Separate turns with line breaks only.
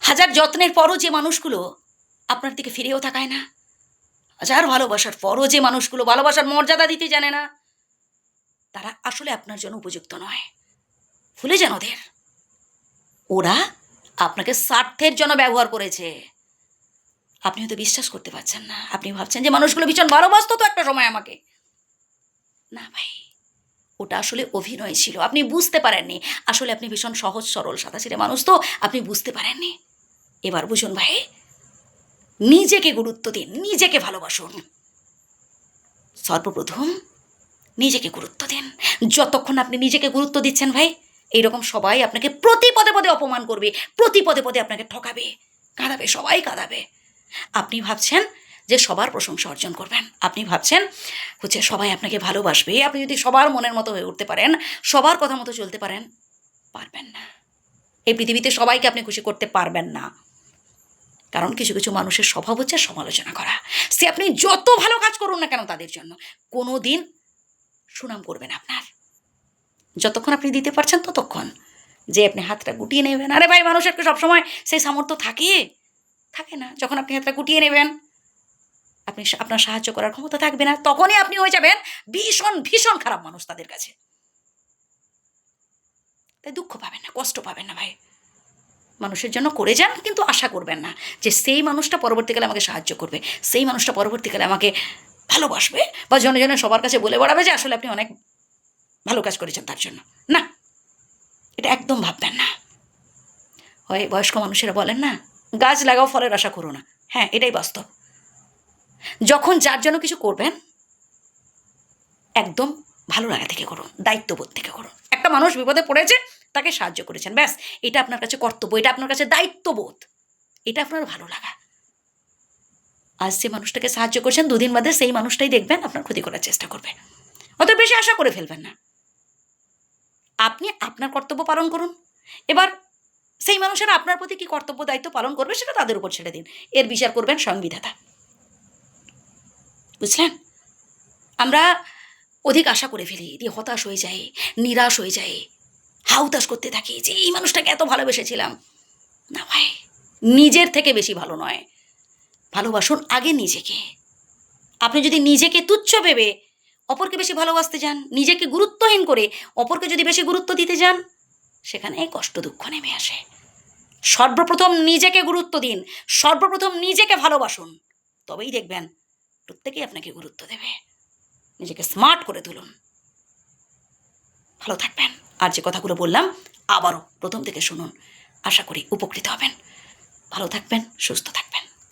হাজার যত্নের পরও যে মানুষগুলো আপনার দিকে ফিরেও তাকায় না, হাজার ভালোবাসার পরও যে মানুষগুলো ভালোবাসার মর্যাদা দিতে জানে না, তারা আসলে আপনার জন্য উপযুক্ত নয়। ভুলে যান ওদের। ওরা আপনাকে স্বার্থের জন্য ব্যবহার করেছে। আপনি হয়তো বিশ্বাস করতে পারছেন না। আপনি ভাবছেন যে মানুষগুলো ভীষণ ভালোবাসতো তো একটা সময় আমাকে। না ভাই, ওটা আসলে অভিনয় ছিল। আপনি বুঝতে পারেননি। আসলে আপনি ভীষণ সহজ সরল সাদাসিধে মানুষ, তো আপনি বুঝতে পারেননি। এবার বুঝুন ভাই, নিজেকে গুরুত্ব দিন, নিজেকে ভালোবাসুন। সর্বপ্রথম নিজেকে গুরুত্ব দিন। যতক্ষণ আপনি নিজেকে গুরুত্ব দিচ্ছেন ভাই, এইরকম সবাই আপনাকে প্রতি পদে পদে অপমান করবে, প্রতি পদে পদে আপনাকে ঠকাবে, কাঁদাবে, সবাই কাঁদাবে। আপনি ভাবছেন যে সবার প্রশংসা অর্জন করবেন, আপনি ভাবছেন হচ্ছে সবাই আপনাকে ভালোবাসবে। আপনি যদি সবার মনের মতো হয়ে উঠতে পারেন, সবার কথা মতো চলতে পারেন, পারবেন না। এই পৃথিবীতে সবাইকে আপনি খুশি করতে পারবেন না। কারণ কিছু কিছু মানুষের স্বভাব হচ্ছে সমালোচনা করা। সে আপনি যত ভালো কাজ করুন না কেন তাদের জন্য কোনো দিন সুনাম করবেন আপনার। যতক্ষণ আপনি দিতে পারছেন ততক্ষণ। যে আপনি হাতটা গুটিয়ে নেবেন, আরে ভাই মানুষের সবসময় সেই সামর্থ্য থাকে না। যখন আপনি হাতটা গুটিয়ে নেবেন, আপনি আপনার সাহায্য করার ক্ষমতা থাকবে না, তখনই আপনি হয়ে যাবেন ভীষণ ভীষণ খারাপ মানুষ তাদের কাছে। তাই দুঃখ পাবেন না, কষ্ট পাবেন না ভাই। মানুষের জন্য করে যান, কিন্তু আশা করবেন না যে সেই মানুষটা পরবর্তীকালে আমাকে সাহায্য করবে, সেই মানুষটা পরবর্তীকালে আমাকে ভালোবাসবে বা জনে জনে সবার কাছে বলে বেড়াবে যে আসলে আপনি অনেক ভালো কাজ করেছেন তার জন্য। না, এটা একদম ভাববেন না। হয় বয়স্ক মানুষেরা বলেন না, গাছ লাগাও ফলের আশা করো না। হ্যাঁ, এটাই বাস্তব। যখন যার জন্য কিছু করবেন একদম ভালো লাগা থেকে করুন, দায়িত্ববোধ থেকে করুন। একটা মানুষ বিপদে পড়েছে, তাকে সাহায্য করেছেন, ব্যাস, এটা আপনার কাছে কর্তব্য, এটা আপনার কাছে দায়িত্ববোধ, এটা আপনার ভালো লাগা। আজ যে মানুষটাকে সাহায্য করছেন, দুদিন বাদে সেই মানুষটাই দেখবেন আপনার ক্ষতি করার চেষ্টা করবে। অত বেশি আশা করে ফেলবেন না। আপনি আপনার কর্তব্য পালন করুন। এবার সেই মানুষেরা আপনার প্রতি কী কর্তব্য দায়িত্ব পালন করবে সেটা তাদের উপর ছেড়ে দিন। এর বিচার করবেন সংবিধাতা। বুঝলেন? আমরা অধিক আশা করে ফেলি, দিয়ে হতাশ হয়ে যাই, নিরাশ হয়ে যাই, হাউতাশ করতে থাকি যে এই মানুষটাকে এত ভালোবেসেছিলাম। না ভাই, নিজের থেকে বেশি ভালো নয়। ভালোবাসুন আগে নিজেকে। আপনি যদি নিজেকে তুচ্ছ ভেবে অপরকে বেশি ভালোবাসতে যান, নিজেকে গুরুত্বহীন করে অপরকে যদি বেশি গুরুত্ব দিতে যান, সেখানে কষ্ট দুঃখ নেমে আসে। সর্বপ্রথম নিজেকে গুরুত্ব দিন, সর্বপ্রথম নিজেকে ভালোবাসুন, তবেই দেখবেন প্রত্যেকেই আপনাকে গুরুত্ব দেবে। নিজেকে স্মার্ট করে তুলুন, ভালো থাকবেন। আর যে কথাগুলো বললাম আবারও প্রথম থেকে শুনুন, আশা করি উপকৃত হবেন। ভালো থাকবেন, সুস্থ থাকবেন।